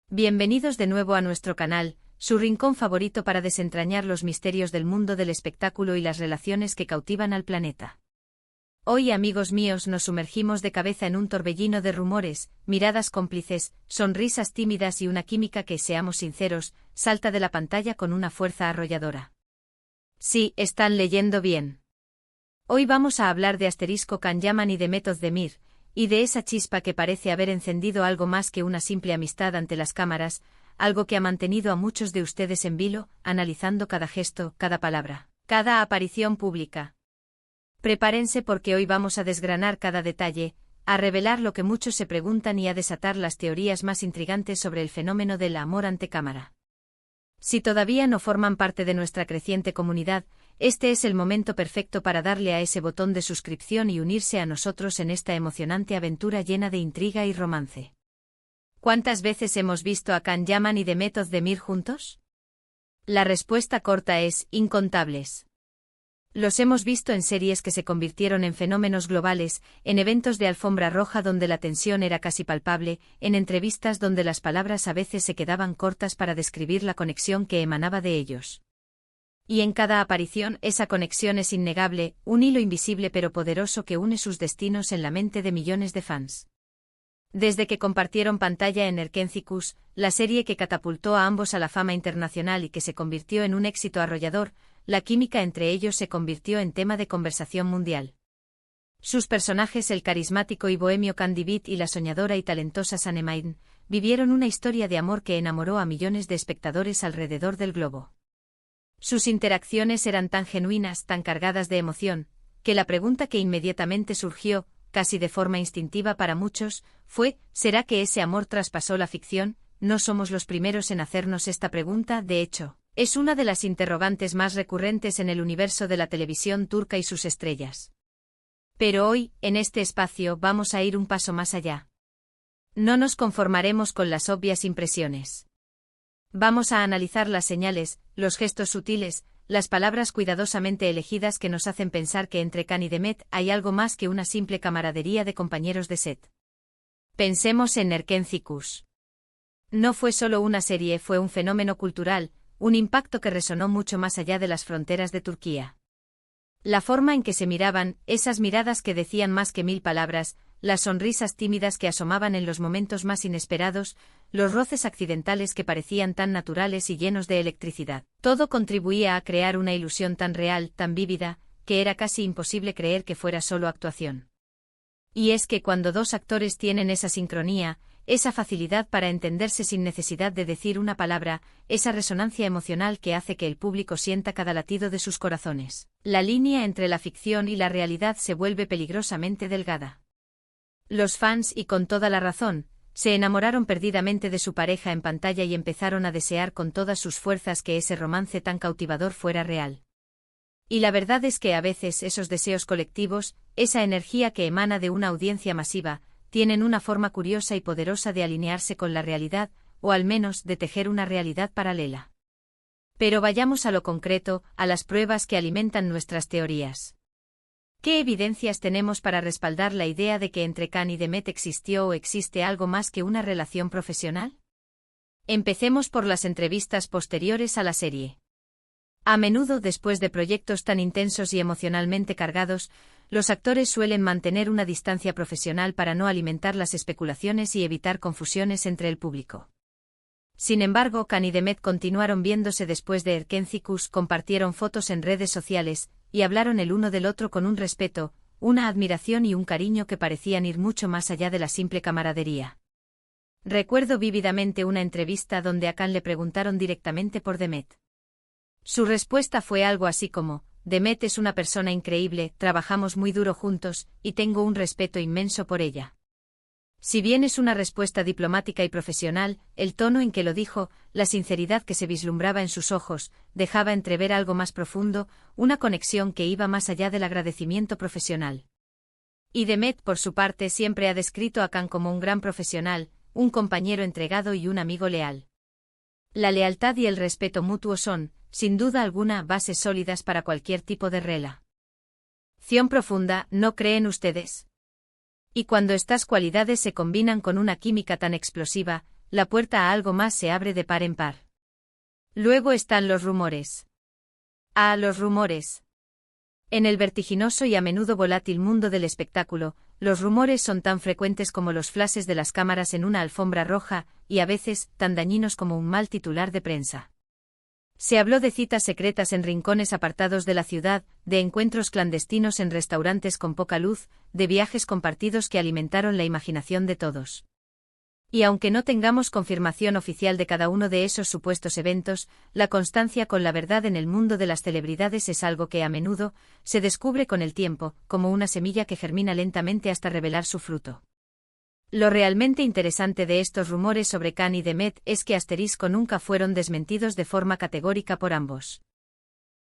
Bienvenidos de nuevo a nuestro canal, su rincón favorito para desentrañar los misterios del mundo del espectáculo y las relaciones que cautivan al planeta. Hoy, amigos míos, nos sumergimos de cabeza en un torbellino de rumores, miradas cómplices, sonrisas tímidas y una química que, seamos sinceros, salta de la pantalla con una fuerza arrolladora. Sí, están leyendo bien. Hoy vamos a hablar de Asterisco Can Yaman y de Demet Özdemir, y de esa chispa que parece haber encendido algo más que una simple amistad ante las cámaras, algo que ha mantenido a muchos de ustedes en vilo, analizando cada gesto, cada palabra, cada aparición pública. Prepárense porque hoy vamos a desgranar cada detalle, a revelar lo que muchos se preguntan y a desatar las teorías más intrigantes sobre el fenómeno del amor ante cámara. Si todavía no forman parte de nuestra creciente comunidad, este es el momento perfecto para darle a ese botón de suscripción y unirse a nosotros en esta emocionante aventura llena de intriga y romance. ¿Cuántas veces hemos visto a Can Yaman y Demet Özdemir juntos? La respuesta corta es, incontables. Los hemos visto en series que se convirtieron en fenómenos globales, en eventos de alfombra roja donde la tensión era casi palpable, en entrevistas donde las palabras a veces se quedaban cortas para describir la conexión que emanaba de ellos. Y en cada aparición esa conexión es innegable, un hilo invisible pero poderoso que une sus destinos en la mente de millones de fans. Desde que compartieron pantalla en Erkenzikurs, la serie que catapultó a ambos a la fama internacional y que se convirtió en un éxito arrollador, la química entre ellos se convirtió en tema de conversación mundial. Sus personajes, el carismático y bohemio Can Diviet y la soñadora y talentosa Sanem, vivieron una historia de amor que enamoró a millones de espectadores alrededor del globo. Sus interacciones eran tan genuinas, tan cargadas de emoción, que la pregunta que inmediatamente surgió, casi de forma instintiva para muchos, fue, ¿será que ese amor traspasó la ficción? No somos los primeros en hacernos esta pregunta, de hecho. Es una de las interrogantes más recurrentes en el universo de la televisión turca y sus estrellas. Pero hoy, en este espacio, vamos a ir un paso más allá. No nos conformaremos con las obvias impresiones. Vamos a analizar las señales, los gestos sutiles, las palabras cuidadosamente elegidas que nos hacen pensar que entre Can y Demet hay algo más que una simple camaradería de compañeros de set. Pensemos en Erkenzikurs. No fue solo una serie, fue un fenómeno cultural, un impacto que resonó mucho más allá de las fronteras de Turquía. La forma en que se miraban, esas miradas que decían más que 1000 palabras, las sonrisas tímidas que asomaban en los momentos más inesperados, los roces accidentales que parecían tan naturales y llenos de electricidad. Todo contribuía a crear una ilusión tan real, tan vívida, que era casi imposible creer que fuera solo actuación. Y es que cuando dos actores tienen esa sincronía, esa facilidad para entenderse sin necesidad de decir una palabra, esa resonancia emocional que hace que el público sienta cada latido de sus corazones, la línea entre la ficción y la realidad se vuelve peligrosamente delgada. Los fans, y con toda la razón, se enamoraron perdidamente de su pareja en pantalla y empezaron a desear con todas sus fuerzas que ese romance tan cautivador fuera real. Y la verdad es que a veces esos deseos colectivos, esa energía que emana de una audiencia masiva, tienen una forma curiosa y poderosa de alinearse con la realidad, o al menos de tejer una realidad paralela. Pero vayamos a lo concreto, a las pruebas que alimentan nuestras teorías. ¿Qué evidencias tenemos para respaldar la idea de que entre Can y Demet existió o existe algo más que una relación profesional? Empecemos por las entrevistas posteriores a la serie. A menudo, después de proyectos tan intensos y emocionalmente cargados, los actores suelen mantener una distancia profesional para no alimentar las especulaciones y evitar confusiones entre el público. Sin embargo, Can y Demet continuaron viéndose después de Erkenzikurs, compartieron fotos en redes sociales, y hablaron el uno del otro con un respeto, una admiración y un cariño que parecían ir mucho más allá de la simple camaradería. Recuerdo vívidamente una entrevista donde a Can le preguntaron directamente por Demet. Su respuesta fue algo así como, Demet es una persona increíble, trabajamos muy duro juntos, y tengo un respeto inmenso por ella. Si bien es una respuesta diplomática y profesional, el tono en que lo dijo, la sinceridad que se vislumbraba en sus ojos, dejaba entrever algo más profundo, una conexión que iba más allá del agradecimiento profesional. Y Demet, por su parte, siempre ha descrito a Can como un gran profesional, un compañero entregado y un amigo leal. La lealtad y el respeto mutuo son, sin duda alguna, bases sólidas para cualquier tipo de relación profunda, ¿no creen ustedes? Y cuando estas cualidades se combinan con una química tan explosiva, la puerta a algo más se abre de par en par. Luego están los rumores. Los rumores. En el vertiginoso y a menudo volátil mundo del espectáculo, los rumores son tan frecuentes como los flashes de las cámaras en una alfombra roja, y a veces, tan dañinos como un mal titular de prensa. Se habló de citas secretas en rincones apartados de la ciudad, de encuentros clandestinos en restaurantes con poca luz, de viajes compartidos que alimentaron la imaginación de todos. Y aunque no tengamos confirmación oficial de cada uno de esos supuestos eventos, la constancia con la verdad en el mundo de las celebridades es algo que a menudo se descubre con el tiempo, como una semilla que germina lentamente hasta revelar su fruto. Lo realmente interesante de estos rumores sobre Khan y Demet es que asterisco nunca fueron desmentidos de forma categórica por ambos.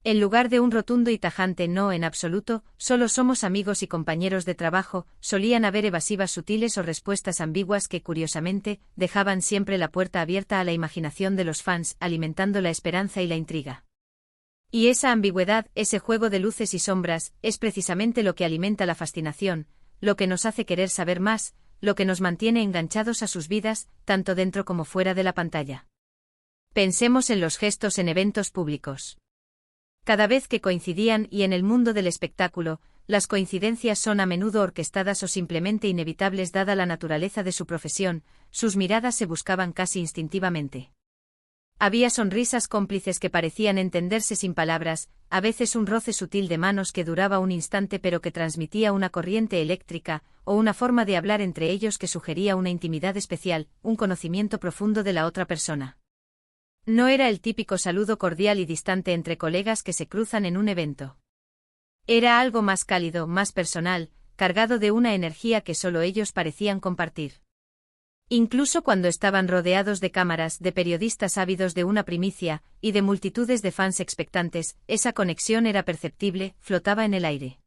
En lugar de un rotundo y tajante no en absoluto, solo somos amigos y compañeros de trabajo, solían haber evasivas sutiles o respuestas ambiguas que curiosamente dejaban siempre la puerta abierta a la imaginación de los fans, alimentando la esperanza y la intriga. Y esa ambigüedad, ese juego de luces y sombras, es precisamente lo que alimenta la fascinación, lo que nos hace querer saber más, lo que nos mantiene enganchados a sus vidas, tanto dentro como fuera de la pantalla. Pensemos en los gestos en eventos públicos. Cada vez que coincidían y en el mundo del espectáculo, las coincidencias son a menudo orquestadas o simplemente inevitables dada la naturaleza de su profesión, sus miradas se buscaban casi instintivamente. Había sonrisas cómplices que parecían entenderse sin palabras, a veces un roce sutil de manos que duraba un instante pero que transmitía una corriente eléctrica, o una forma de hablar entre ellos que sugería una intimidad especial, un conocimiento profundo de la otra persona. No era el típico saludo cordial y distante entre colegas que se cruzan en un evento. Era algo más cálido, más personal, cargado de una energía que solo ellos parecían compartir. Incluso cuando estaban rodeados de cámaras, de periodistas ávidos de una primicia, y de multitudes de fans expectantes, esa conexión era perceptible, flotaba en el aire.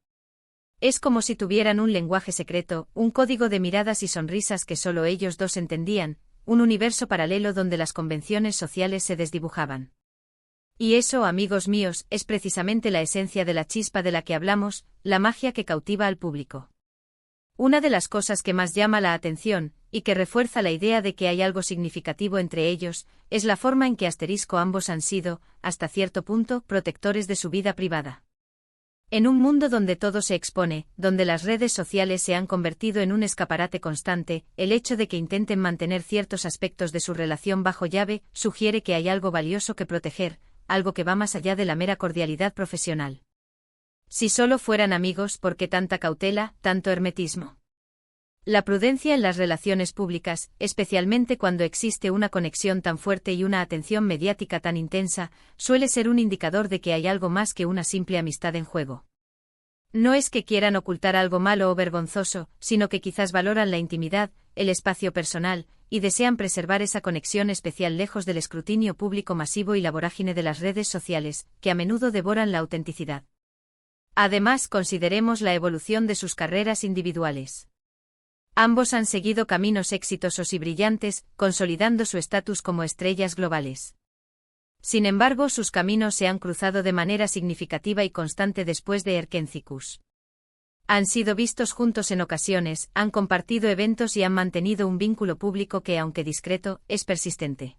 Es como si tuvieran un lenguaje secreto, un código de miradas y sonrisas que solo ellos dos entendían, un universo paralelo donde las convenciones sociales se desdibujaban. Y eso, amigos míos, es precisamente la esencia de la chispa de la que hablamos, la magia que cautiva al público. Una de las cosas que más llama la atención, y que refuerza la idea de que hay algo significativo entre ellos, es la forma en que ambos han sido, hasta cierto punto, protectores de su vida privada. En un mundo donde todo se expone, donde las redes sociales se han convertido en un escaparate constante, el hecho de que intenten mantener ciertos aspectos de su relación bajo llave sugiere que hay algo valioso que proteger, algo que va más allá de la mera cordialidad profesional. Si solo fueran amigos, ¿por qué tanta cautela, tanto hermetismo? La prudencia en las relaciones públicas, especialmente cuando existe una conexión tan fuerte y una atención mediática tan intensa, suele ser un indicador de que hay algo más que una simple amistad en juego. No es que quieran ocultar algo malo o vergonzoso, sino que quizás valoran la intimidad, el espacio personal, y desean preservar esa conexión especial lejos del escrutinio público masivo y la vorágine de las redes sociales, que a menudo devoran la autenticidad. Además, consideremos la evolución de sus carreras individuales. Ambos han seguido caminos exitosos y brillantes, consolidando su estatus como estrellas globales. Sin embargo, sus caminos se han cruzado de manera significativa y constante después de Erkentzicus. Han sido vistos juntos en ocasiones, han compartido eventos y han mantenido un vínculo público que, aunque discreto, es persistente.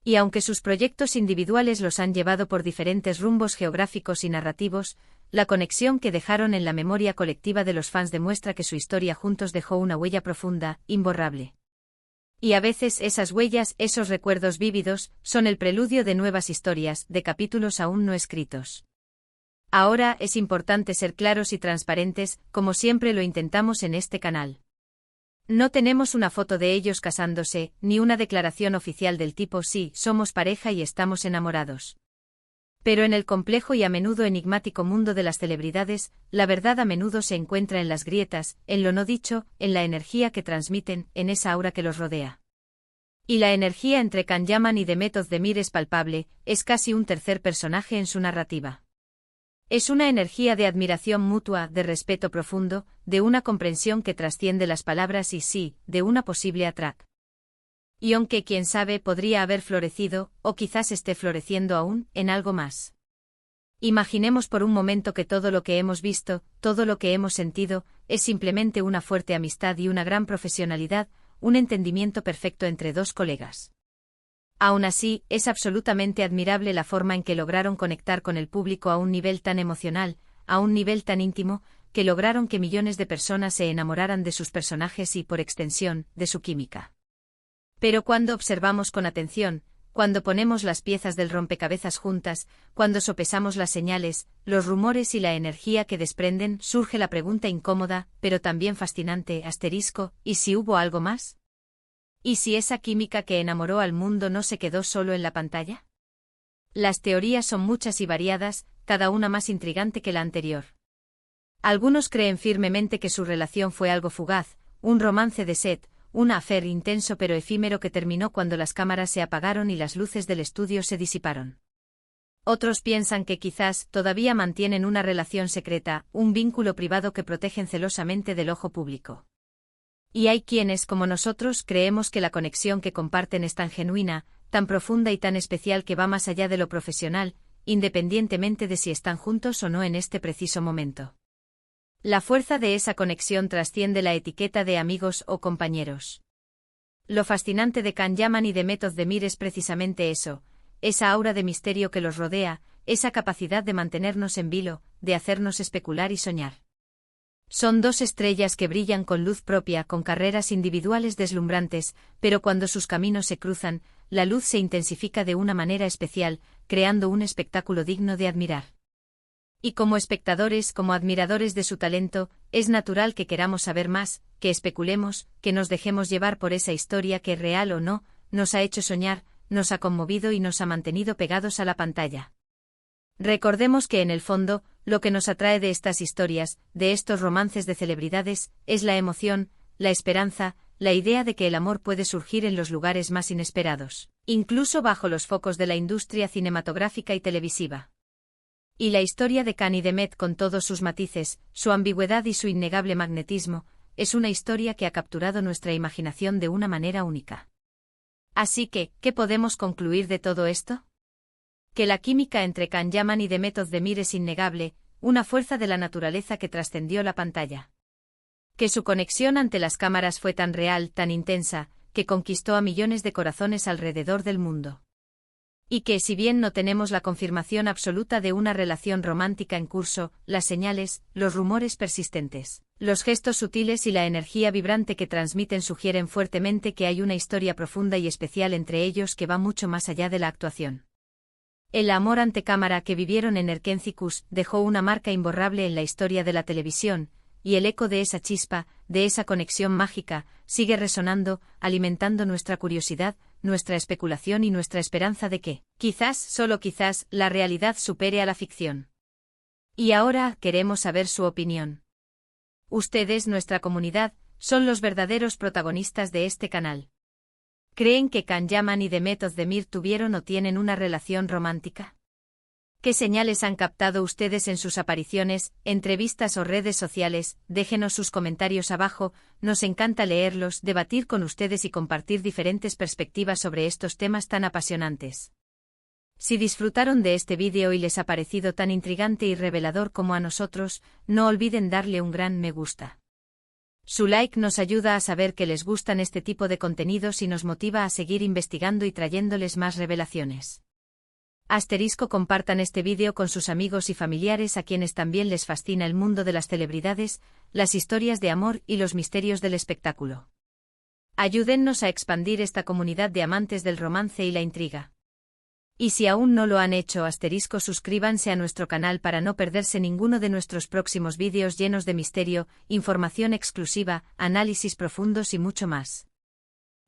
Y aunque sus proyectos individuales los han llevado por diferentes rumbos geográficos y narrativos, la conexión que dejaron en la memoria colectiva de los fans demuestra que su historia juntos dejó una huella profunda, imborrable. Y a veces esas huellas, esos recuerdos vívidos, son el preludio de nuevas historias, de capítulos aún no escritos. Ahora es importante ser claros y transparentes, como siempre lo intentamos en este canal. No tenemos una foto de ellos casándose, ni una declaración oficial del tipo sí, somos pareja y estamos enamorados. Pero en el complejo y a menudo enigmático mundo de las celebridades, la verdad a menudo se encuentra en las grietas, en lo no dicho, en la energía que transmiten, en esa aura que los rodea. Y la energía entre Can Yaman y Demet Özdemir es palpable, es casi un tercer personaje en su narrativa. Es una energía de admiración mutua, de respeto profundo, de una comprensión que trasciende las palabras y sí, de una posible atrac. Y aunque quién sabe podría haber florecido, o quizás esté floreciendo aún, en algo más. Imaginemos por un momento que todo lo que hemos visto, todo lo que hemos sentido, es simplemente una fuerte amistad y una gran profesionalidad, un entendimiento perfecto entre dos colegas. Aún así, es absolutamente admirable la forma en que lograron conectar con el público a un nivel tan emocional, a un nivel tan íntimo, que lograron que millones de personas se enamoraran de sus personajes y, por extensión, de su química. Pero cuando observamos con atención, cuando ponemos las piezas del rompecabezas juntas, cuando sopesamos las señales, los rumores y la energía que desprenden, surge la pregunta incómoda, pero también fascinante, asterisco, ¿y si hubo algo más? ¿Y si esa química que enamoró al mundo no se quedó solo en la pantalla? Las teorías son muchas y variadas, cada una más intrigante que la anterior. Algunos creen firmemente que su relación fue algo fugaz, un romance de set, un affair intenso pero efímero que terminó cuando las cámaras se apagaron y las luces del estudio se disiparon. Otros piensan que quizás todavía mantienen una relación secreta, un vínculo privado que protegen celosamente del ojo público. Y hay quienes, como nosotros, creemos que la conexión que comparten es tan genuina, tan profunda y tan especial que va más allá de lo profesional, independientemente de si están juntos o no en este preciso momento. La fuerza de esa conexión trasciende la etiqueta de amigos o compañeros. Lo fascinante de Can Yaman y de Method de Mir es precisamente eso, esa aura de misterio que los rodea, esa capacidad de mantenernos en vilo, de hacernos especular y soñar. Son dos estrellas que brillan con luz propia, con carreras individuales deslumbrantes, pero cuando sus caminos se cruzan, la luz se intensifica de una manera especial, creando un espectáculo digno de admirar. Y como espectadores, como admiradores de su talento, es natural que queramos saber más, que especulemos, que nos dejemos llevar por esa historia que, real o no, nos ha hecho soñar, nos ha conmovido y nos ha mantenido pegados a la pantalla. Recordemos que en el fondo, lo que nos atrae de estas historias, de estos romances de celebridades, es la emoción, la esperanza, la idea de que el amor puede surgir en los lugares más inesperados, incluso bajo los focos de la industria cinematográfica y televisiva. Y la historia de Can y de Met, con todos sus matices, su ambigüedad y su innegable magnetismo, es una historia que ha capturado nuestra imaginación de una manera única. Así que, ¿qué podemos concluir de todo esto? Que la química entre Can Yaman y de Method de Mir es innegable, una fuerza de la naturaleza que trascendió la pantalla. Que su conexión ante las cámaras fue tan real, tan intensa, que conquistó a millones de corazones alrededor del mundo. Y que, si bien no tenemos la confirmación absoluta de una relación romántica en curso, las señales, los rumores persistentes, los gestos sutiles y la energía vibrante que transmiten sugieren fuertemente que hay una historia profunda y especial entre ellos que va mucho más allá de la actuación. El amor ante cámara que vivieron en Erkencikus dejó una marca imborrable en la historia de la televisión, y el eco de esa chispa, de esa conexión mágica, sigue resonando, alimentando nuestra curiosidad, nuestra especulación y nuestra esperanza de que, quizás, solo quizás, la realidad supere a la ficción. Y ahora queremos saber su opinión. Ustedes, nuestra comunidad, son los verdaderos protagonistas de este canal. ¿Creen que Can Yaman y de Method de Mir tuvieron o tienen una relación romántica? ¿Qué señales han captado ustedes en sus apariciones, entrevistas o redes sociales? Déjenos sus comentarios abajo, nos encanta leerlos, debatir con ustedes y compartir diferentes perspectivas sobre estos temas tan apasionantes. Si disfrutaron de este vídeo y les ha parecido tan intrigante y revelador como a nosotros, no olviden darle un gran me gusta. Su like nos ayuda a saber que les gustan este tipo de contenidos y nos motiva a seguir investigando y trayéndoles más revelaciones. Compartan este vídeo con sus amigos y familiares a quienes también les fascina el mundo de las celebridades, las historias de amor y los misterios del espectáculo. Ayúdennos a expandir esta comunidad de amantes del romance y la intriga. Y si aún no lo han hecho, suscríbanse a nuestro canal para no perderse ninguno de nuestros próximos vídeos llenos de misterio, información exclusiva, análisis profundos y mucho más.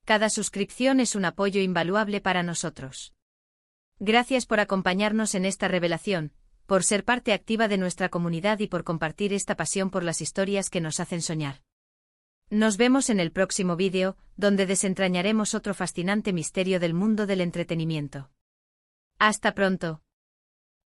Cada suscripción es un apoyo invaluable para nosotros. Gracias por acompañarnos en esta revelación, por ser parte activa de nuestra comunidad y por compartir esta pasión por las historias que nos hacen soñar. Nos vemos en el próximo vídeo, donde desentrañaremos otro fascinante misterio del mundo del entretenimiento. Hasta pronto.